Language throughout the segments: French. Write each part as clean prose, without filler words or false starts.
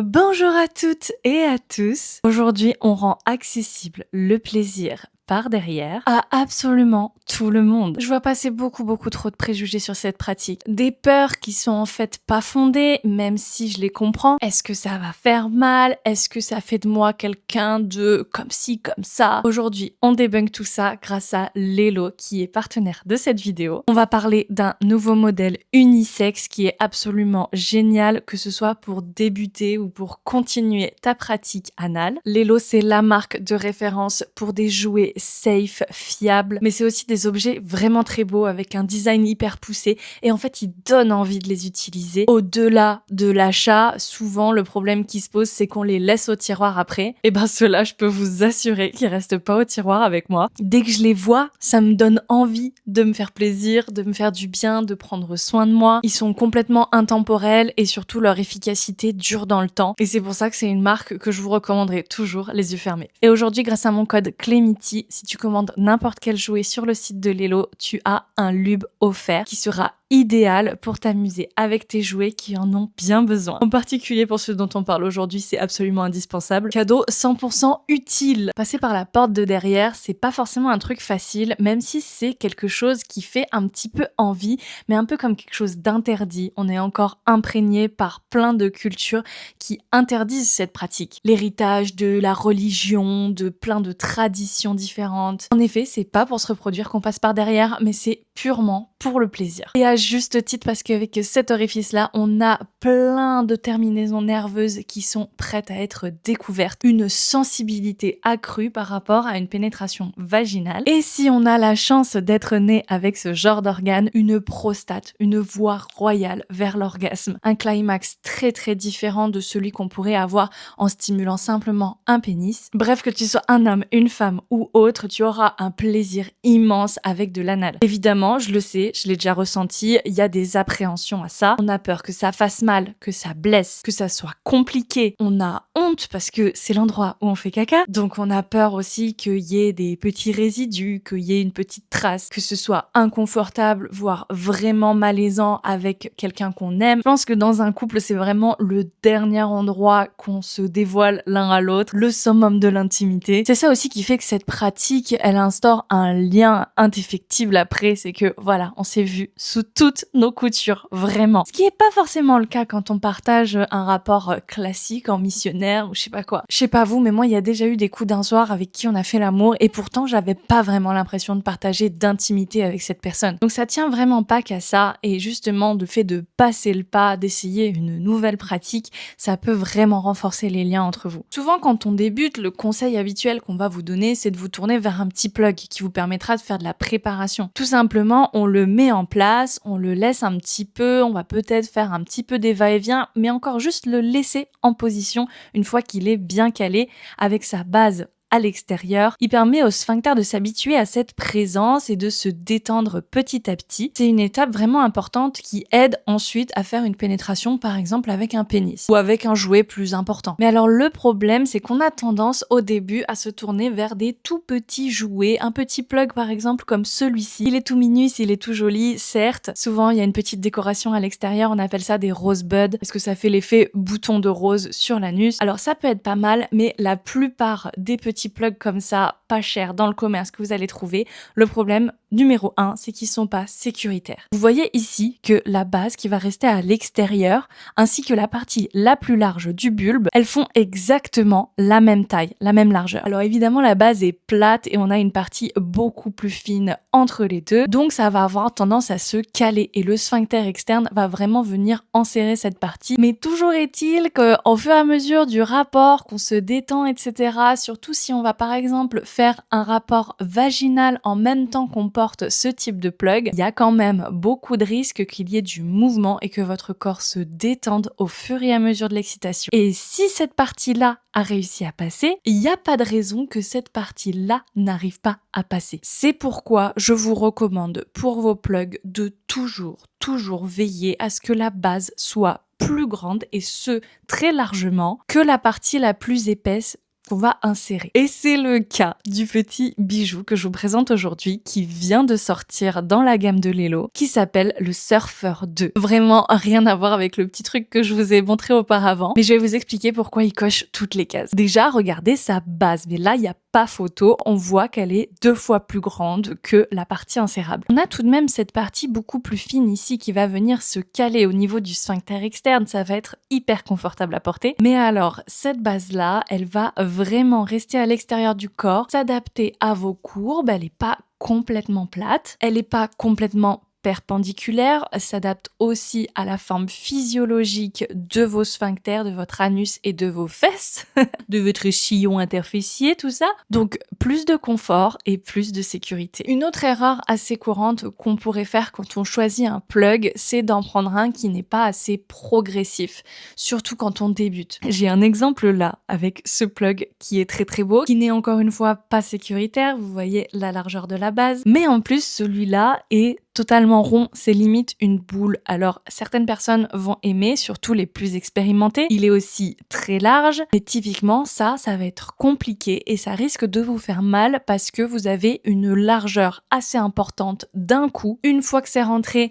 Bonjour à toutes et à tous. Aujourd'hui, on rend accessible le plaisir par derrière à absolument tout le monde. Je vois passer beaucoup trop de préjugés sur cette pratique. Des peurs qui sont en fait pas fondées, même si je les comprends. Est-ce que ça va faire mal? Est-ce que ça fait de moi quelqu'un de comme ci, comme ça? Aujourd'hui, on débunk tout ça grâce à Lelo qui est partenaire de cette vidéo. On va parler d'un nouveau modèle unisexe qui est absolument génial, que ce soit pour débuter ou pour continuer ta pratique anale. Lelo, c'est la marque de référence pour des jouets safe, fiables, mais c'est aussi des objets vraiment très beaux avec un design hyper poussé et en fait, ils donnent envie de les utiliser. Au-delà de l'achat, souvent le problème qui se pose, c'est qu'on les laisse au tiroir après. Et ben ceux-là, je peux vous assurer qu'ils restent pas au tiroir avec moi. Dès que je les vois, ça me donne envie de me faire plaisir, de me faire du bien, de prendre soin de moi. Ils sont complètement intemporels et surtout leur efficacité dure dans le temps. Et c'est pour ça que c'est une marque que je vous recommanderai toujours les yeux fermés. Et aujourd'hui, grâce à mon code CLEMITY, si tu commandes n'importe quel jouet sur le site de Lelo, tu as un lube offert qui sera idéal pour t'amuser avec tes jouets qui en ont bien besoin. En particulier pour ceux dont on parle aujourd'hui, c'est absolument indispensable. Cadeau 100% utile. Passer par la porte de derrière, c'est pas forcément un truc facile, même si c'est quelque chose qui fait un petit peu envie, mais un peu comme quelque chose d'interdit. On est encore imprégné par plein de cultures qui interdisent cette pratique. L'héritage de la religion, de plein de traditions différentes. En effet, c'est pas pour se reproduire qu'on passe par derrière, mais c'est purement pour le plaisir. Et à juste titre, parce qu'avec cet orifice-là, on a plein de terminaisons nerveuses qui sont prêtes à être découvertes. Une sensibilité accrue par rapport à une pénétration vaginale. Et si on a la chance d'être né avec ce genre d'organe, une prostate, une voie royale vers l'orgasme. Un climax très différent de celui qu'on pourrait avoir en stimulant simplement un pénis. Bref, que tu sois un homme, une femme ou autre, tu auras un plaisir immense avec de l'anal. Évidemment, je le sais, je l'ai déjà ressenti, il y a des appréhensions à ça. On a peur que ça fasse mal, que ça blesse, que ça soit compliqué. On a honte parce que c'est l'endroit où on fait caca. Donc on a peur aussi qu'il y ait des petits résidus, qu'il y ait une petite trace, que ce soit inconfortable, voire vraiment malaisant avec quelqu'un qu'on aime. Je pense que dans un couple, c'est vraiment le dernier endroit qu'on se dévoile l'un à l'autre, le summum de l'intimité. C'est ça aussi qui fait que cette pratique, elle instaure un lien indéfectible après, c'est que voilà, on s'est vu sous toutes nos coutures, vraiment. Ce qui est pas forcément le cas quand on partage un rapport classique en missionnaire ou je sais pas quoi. Je sais pas vous, mais moi il y a déjà eu des coups d'un soir avec qui on a fait l'amour et pourtant j'avais pas vraiment l'impression de partager d'intimité avec cette personne. Donc ça tient vraiment pas qu'à ça et justement le fait de passer le pas, d'essayer une nouvelle pratique, ça peut vraiment renforcer les liens entre vous. Souvent quand on débute, le conseil habituel qu'on va vous donner, c'est de vous tourner vers un petit plug qui vous permettra de faire de la préparation. Tout simplement, on le met en place, on le laisse un petit peu, on va peut-être faire un petit peu des va-et-vient, mais encore juste le laisser en position une fois qu'il est bien calé avec sa base à l'extérieur. Il permet au sphincter de s'habituer à cette présence et de se détendre petit à petit. C'est une étape vraiment importante qui aide ensuite à faire une pénétration par exemple avec un pénis ou avec un jouet plus important. Mais alors le problème c'est qu'on a tendance au début à se tourner vers des tout petits jouets, un petit plug par exemple comme celui-ci. Il est tout minus, il est tout joli, certes. Souvent il y a une petite décoration à l'extérieur, on appelle ça des rosebuds parce que ça fait l'effet bouton de rose sur l'anus. Alors ça peut être pas mal, mais la plupart des petits plugs comme ça, pas cher dans le commerce que vous allez trouver, le problème numéro 1, c'est qu'ils sont pas sécuritaires. Vous voyez ici que la base qui va rester à l'extérieur, ainsi que la partie la plus large du bulbe, elles font exactement la même taille, la même largeur. Alors évidemment, la base est plate et on a une partie beaucoup plus fine entre les deux, donc ça va avoir tendance à se caler et le sphincter externe va vraiment venir enserrer cette partie. Mais toujours est-il qu'au fur et à mesure du rapport, qu'on se détend, etc., surtout si on va par exemple faire un rapport vaginal en même temps qu'on porte ce type de plug, il y a quand même beaucoup de risques qu'il y ait du mouvement et que votre corps se détende au fur et à mesure de l'excitation. Et si cette partie-là a réussi à passer, il n'y a pas de raison que cette partie-là n'arrive pas à passer. C'est pourquoi je vous recommande pour vos plugs de toujours veiller à ce que la base soit plus grande et ce, très largement, que la partie la plus épaisse qu'on va insérer. Et c'est le cas du petit bijou que je vous présente aujourd'hui qui vient de sortir dans la gamme de Lelo, qui s'appelle le Surfer 2. Vraiment rien à voir avec le petit truc que je vous ai montré auparavant, mais je vais vous expliquer pourquoi il coche toutes les cases. Déjà, regardez sa base, mais là, il n'y a pas photo, on voit qu'elle est 2 fois plus grande que la partie insérable. On a tout de même cette partie beaucoup plus fine ici qui va venir se caler au niveau du sphincter externe, ça va être hyper confortable à porter. Mais alors, cette base-là, elle va vraiment rester à l'extérieur du corps, s'adapter à vos courbes, elle n'est pas complètement plate, elle n'est pas complètement perpendiculaire, s'adapte aussi à la forme physiologique de vos sphincters, de votre anus et de vos fesses, de votre sillon interfessier, tout ça. Donc plus de confort et plus de sécurité. Une autre erreur assez courante qu'on pourrait faire quand on choisit un plug, c'est d'en prendre un qui n'est pas assez progressif, surtout quand on débute. J'ai un exemple là avec ce plug qui est très très beau, qui n'est encore une fois pas sécuritaire, vous voyez la largeur de la base, mais en plus celui-là est totalement rond, c'est limite une boule. Alors certaines personnes vont aimer, surtout les plus expérimentées. Il est aussi très large, mais typiquement ça va être compliqué et ça risque de vous faire mal parce que vous avez une largeur assez importante d'un coup. Une fois que c'est rentré,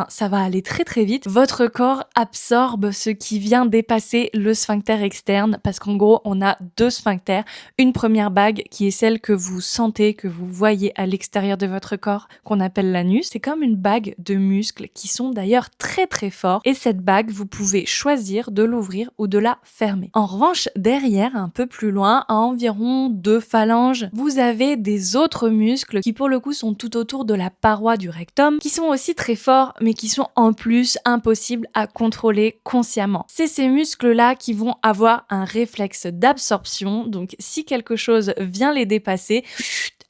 ça va aller très très vite. Votre corps absorbe ce qui vient dépasser le sphincter externe parce qu'en gros on a 2 sphincters. Une première bague qui est celle que vous sentez, que vous voyez à l'extérieur de votre corps, qu'on appelle l'anus. C'est comme une bague de muscles qui sont d'ailleurs très très forts et cette bague, vous pouvez choisir de l'ouvrir ou de la fermer. En revanche, derrière, un peu plus loin, à environ 2 phalanges, vous avez des autres muscles qui pour le coup sont tout autour de la paroi du rectum, qui sont aussi très forts mais qui sont en plus impossibles à contrôler consciemment. C'est ces muscles-là qui vont avoir un réflexe d'absorption, donc si quelque chose vient les dépasser,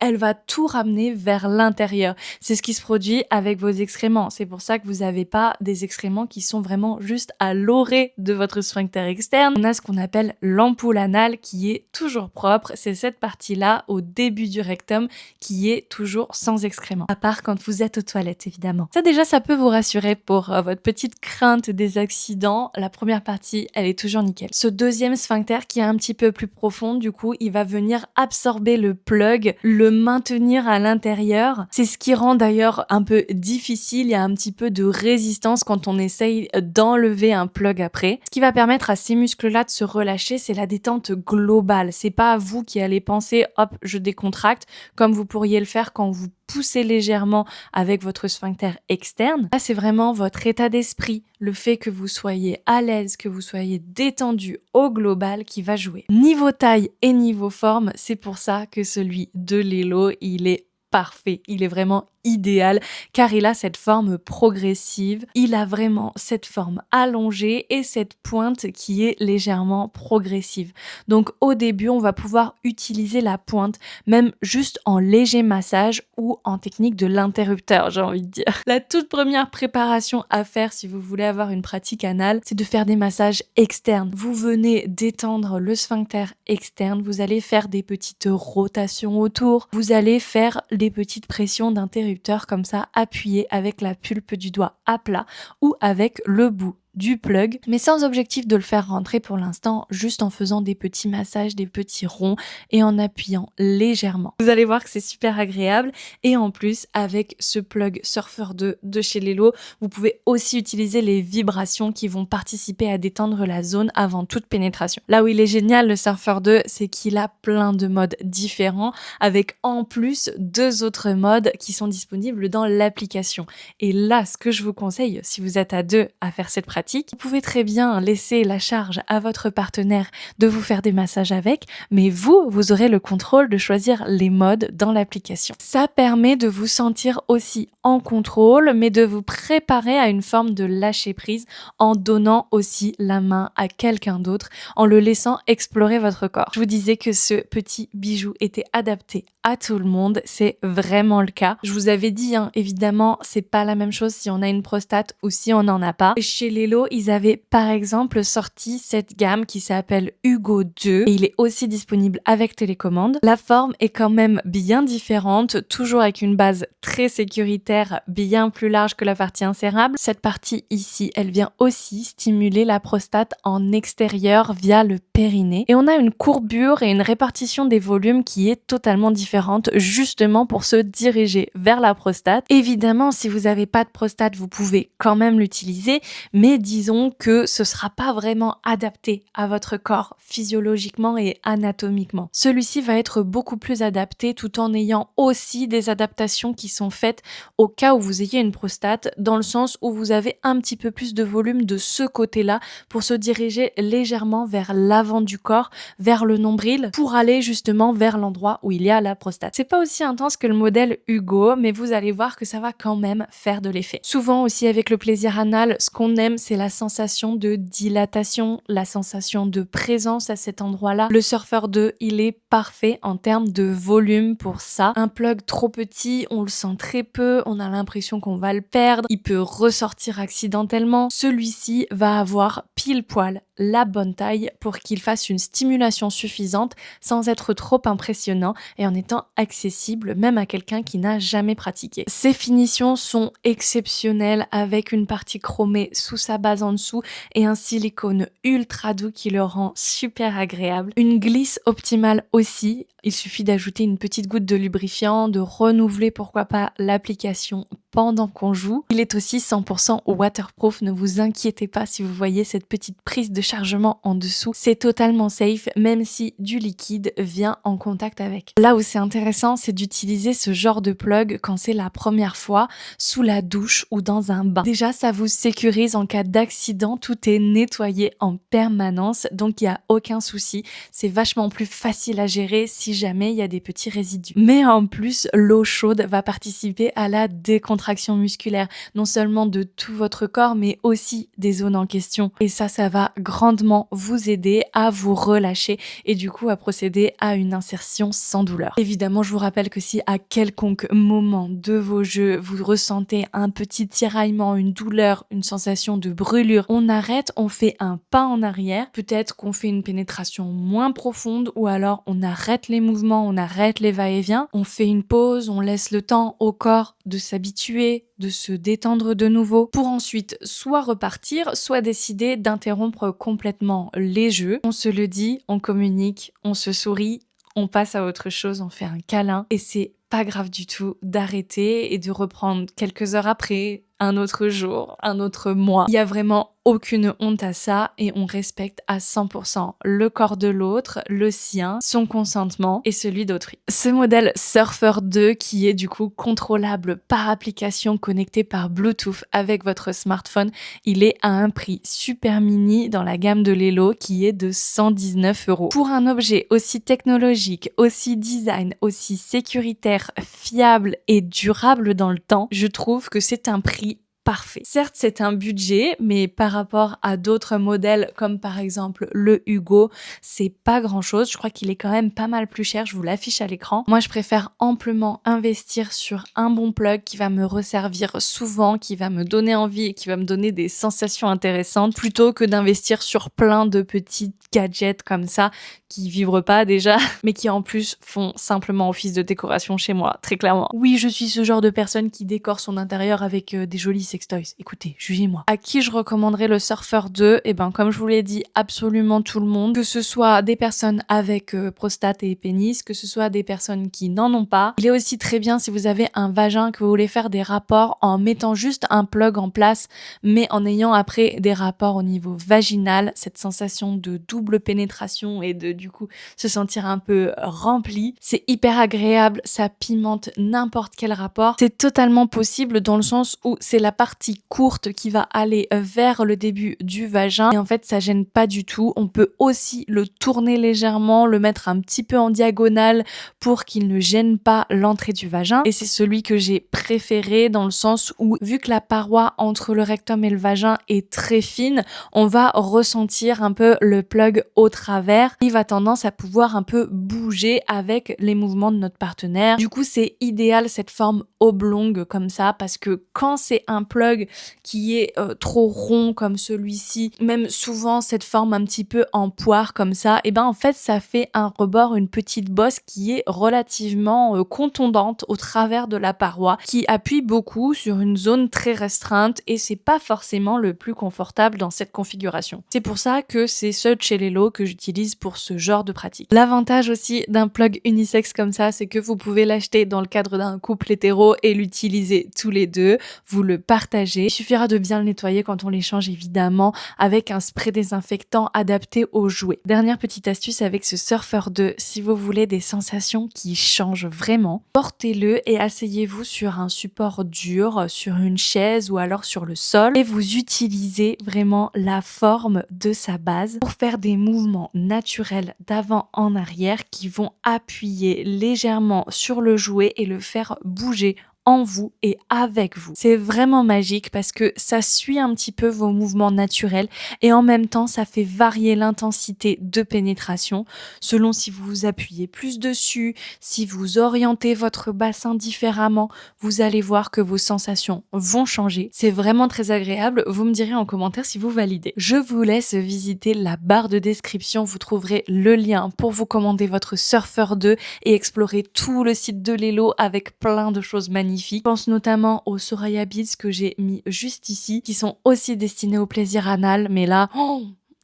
elle va tout ramener vers l'intérieur. C'est ce qui se produit avec vos excréments. C'est pour ça que vous n'avez pas des excréments qui sont vraiment juste à l'orée de votre sphincter externe. On a ce qu'on appelle l'ampoule anale qui est toujours propre. C'est cette partie-là au début du rectum qui est toujours sans excréments. À part quand vous êtes aux toilettes, évidemment. Ça déjà, ça peut vous rassurer pour votre petite crainte des accidents. La première partie, elle est toujours nickel. Ce deuxième sphincter qui est un petit peu plus profond, du coup, il va venir absorber le plug, le maintenir à l'intérieur. C'est ce qui rend d'ailleurs un peu difficile, il y a un petit peu de résistance quand on essaye d'enlever un plug après. Ce qui va permettre à ces muscles-là de se relâcher, c'est la détente globale. C'est pas vous qui allez penser, hop, je décontracte, comme vous pourriez le faire quand vous poussez légèrement avec votre sphincter externe. Là, c'est vraiment votre état d'esprit, le fait que vous soyez à l'aise, que vous soyez détendu au global qui va jouer. Niveau taille et niveau forme, c'est pour ça que celui de Lelo, il est parfait. Il est vraiment idéal car il a cette forme progressive, il a vraiment cette forme allongée et cette pointe qui est légèrement progressive. Donc au début, on va pouvoir utiliser la pointe même juste en léger massage ou en technique de l'interrupteur, j'ai envie de dire. La toute première préparation à faire si vous voulez avoir une pratique anale, c'est de faire des massages externes. Vous venez détendre le sphincter externe, vous allez faire des petites rotations autour, vous allez faire des petites pressions d'interrupteur comme ça, appuyé avec la pulpe du doigt à plat ou avec le bout du plug, mais sans objectif de le faire rentrer pour l'instant, juste en faisant des petits massages, des petits ronds et en appuyant légèrement. Vous allez voir que c'est super agréable et en plus, avec ce plug Surfer 2 de chez Lelo, vous pouvez aussi utiliser les vibrations qui vont participer à détendre la zone avant toute pénétration. Là où il est génial, le Surfer 2, c'est qu'il a plein de modes différents avec en plus 2 autres modes qui sont disponibles dans l'application. Et là, ce que je vous conseille, si vous êtes à 2 à faire cette pratique, vous pouvez très bien laisser la charge à votre partenaire de vous faire des massages avec, mais vous aurez le contrôle de choisir les modes dans l'application. Ça permet de vous sentir aussi en contrôle, mais de vous préparer à une forme de lâcher prise en donnant aussi la main à quelqu'un d'autre, en le laissant explorer votre corps. Je vous disais que ce petit bijou était adapté à tout le monde, c'est vraiment le cas. Je vous avais dit, évidemment, c'est pas la même chose si on a une prostate ou si on n'en a pas. Chez les Lelo, ils avaient par exemple sorti cette gamme qui s'appelle Hugo 2 et il est aussi disponible avec télécommande. La forme est quand même bien différente, toujours avec une base très sécuritaire, bien plus large que la partie insérable. Cette partie ici, elle vient aussi stimuler la prostate en extérieur via le périnée. Et on a une courbure et une répartition des volumes qui est totalement différente, justement pour se diriger vers la prostate. Évidemment, si vous n'avez pas de prostate, vous pouvez quand même l'utiliser, mais disons que ce sera pas vraiment adapté à votre corps physiologiquement et anatomiquement. Celui-ci va être beaucoup plus adapté tout en ayant aussi des adaptations qui sont faites au cas où vous ayez une prostate, dans le sens où vous avez un petit peu plus de volume de ce côté-là pour se diriger légèrement vers l'avant du corps, vers le nombril, pour aller justement vers l'endroit où il y a la prostate. C'est pas aussi intense que le modèle Hugo, mais vous allez voir que ça va quand même faire de l'effet. Souvent aussi avec le plaisir anal, ce qu'on aime, c'est la sensation de dilatation, la sensation de présence à cet endroit-là. Le Surfer 2, il est parfait en termes de volume pour ça. Un plug trop petit, on le sent très peu, on a l'impression qu'on va le perdre, il peut ressortir accidentellement. Celui-ci va avoir pile poil la bonne taille pour qu'il fasse une stimulation suffisante sans être trop impressionnant et en étant accessible même à quelqu'un qui n'a jamais pratiqué. Ses finitions sont exceptionnelles avec une partie chromée sous sa base en dessous et un silicone ultra doux qui le rend super agréable. Une glisse optimale aussi, il suffit d'ajouter une petite goutte de lubrifiant, de renouveler pourquoi pas l'application pendant qu'on joue. Il est aussi 100% waterproof, ne vous inquiétez pas si vous voyez cette petite prise de chargement en dessous, c'est totalement safe même si du liquide vient en contact avec. Là où c'est intéressant, c'est d'utiliser ce genre de plug quand c'est la première fois sous la douche ou dans un bain. Déjà, ça vous sécurise en cas d'accident, tout est nettoyé en permanence, donc il n'y a aucun souci. C'est vachement plus facile à gérer si jamais il y a des petits résidus. Mais en plus, l'eau chaude va participer à la décontraction musculaire, non seulement de tout votre corps, mais aussi des zones en question. Et ça va grandement vous aider à vous relâcher et du coup à procéder à une insertion sans douleur. Évidemment, je vous rappelle que si à quelconque moment de vos jeux, vous ressentez un petit tiraillement, une douleur, une sensation de brûlure, on arrête, on fait un pas en arrière. Peut-être qu'on fait une pénétration moins profonde ou alors on arrête les mouvements, on arrête les va-et-vient, on fait une pause, on laisse le temps au corps de s'habituer, de se détendre de nouveau pour ensuite soit repartir, soit décider d'interrompre complètement les jeux. On se le dit, on communique, on se sourit, on passe à autre chose, on fait un câlin et c'est pas grave du tout d'arrêter et de reprendre quelques heures après, un autre jour, un autre mois. Il y a vraiment aucune honte à ça et on respecte à 100% le corps de l'autre, le sien, son consentement et celui d'autrui. Ce modèle Surfer 2 qui est du coup contrôlable par application connectée par Bluetooth avec votre smartphone, il est à un prix super mini dans la gamme de Lelo qui est de 119 €. Pour un objet aussi technologique, aussi design, aussi sécuritaire, fiable et durable dans le temps, je trouve que c'est un prix parfait. Certes, c'est un budget, mais par rapport à d'autres modèles comme par exemple le Hugo, c'est pas grand chose. Je crois qu'il est quand même pas mal plus cher. Je vous l'affiche à l'écran. Moi, je préfère amplement investir sur un bon plug qui va me resservir souvent, qui va me donner envie et qui va me donner des sensations intéressantes plutôt que d'investir sur plein de petits gadgets comme ça qui vibrent pas déjà, mais qui en plus font simplement office de décoration chez moi, très clairement. Oui, je suis ce genre de personne qui décore son intérieur avec des jolis sextoys. Écoutez, jugez-moi. À qui je recommanderais le Surfer 2 ? Eh ben, comme je vous l'ai dit, absolument tout le monde. Que ce soit des personnes avec prostate et pénis, que ce soit des personnes qui n'en ont pas. Il est aussi très bien si vous avez un vagin, que vous voulez faire des rapports en mettant juste un plug en place, mais en ayant après des rapports au niveau vaginal, cette sensation de double pénétration et de du coup se sentir un peu rempli. C'est hyper agréable, ça pimente n'importe quel rapport. C'est totalement possible dans le sens où c'est la partie courte qui va aller vers le début du vagin et en fait ça gêne pas du tout. On peut aussi le tourner légèrement, le mettre un petit peu en diagonale pour qu'il ne gêne pas l'entrée du vagin et c'est celui que j'ai préféré dans le sens où vu que la paroi entre le rectum et le vagin est très fine, on va ressentir un peu le plug au travers. Il va tendance à pouvoir un peu bouger avec les mouvements de notre partenaire. Du coup, c'est idéal cette forme oblongue comme ça, parce que quand c'est un plug qui est trop rond comme celui-ci, même souvent cette forme un petit peu en poire comme ça, et ben en fait ça fait un rebord, une petite bosse qui est relativement contondante au travers de la paroi, qui appuie beaucoup sur une zone très restreinte, et c'est pas forcément le plus confortable dans cette configuration. C'est pour ça que c'est ce Cellelo que j'utilise pour ce genre de pratique. L'avantage aussi d'un plug unisexe comme ça, c'est que vous pouvez l'acheter dans le cadre d'un couple hétéro et l'utiliser tous les deux, vous le partagez. Il suffira de bien le nettoyer quand on l'échange évidemment avec un spray désinfectant adapté aux jouets. Dernière petite astuce avec ce Surfer 2, si vous voulez des sensations qui changent vraiment, portez-le et asseyez-vous sur un support dur, sur une chaise ou alors sur le sol, et vous utilisez vraiment la forme de sa base pour faire des mouvements naturels d'avant en arrière qui vont appuyer légèrement sur le jouet et le faire bouger en vous et avec vous. C'est vraiment magique parce que ça suit un petit peu vos mouvements naturels et en même temps ça fait varier l'intensité de pénétration selon si vous vous appuyez plus dessus, si vous orientez votre bassin différemment, vous allez voir que vos sensations vont changer. C'est vraiment très agréable, vous me direz en commentaire si vous validez. Je vous laisse visiter la barre de description, vous trouverez le lien pour vous commander votre Surfer 2 et explorer tout le site de Lelo avec plein de choses magnifiques. Je pense notamment aux Soraya Beads que j'ai mis juste ici, qui sont aussi destinés au plaisir anal, mais là,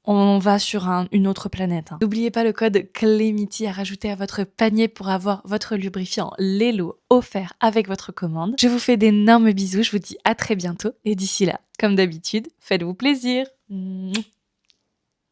on va sur une autre planète. N'oubliez pas le code CLEMITY à rajouter à votre panier pour avoir votre lubrifiant Lelo offert avec votre commande. Je vous fais d'énormes bisous, je vous dis à très bientôt et d'ici là, comme d'habitude, faites-vous plaisir.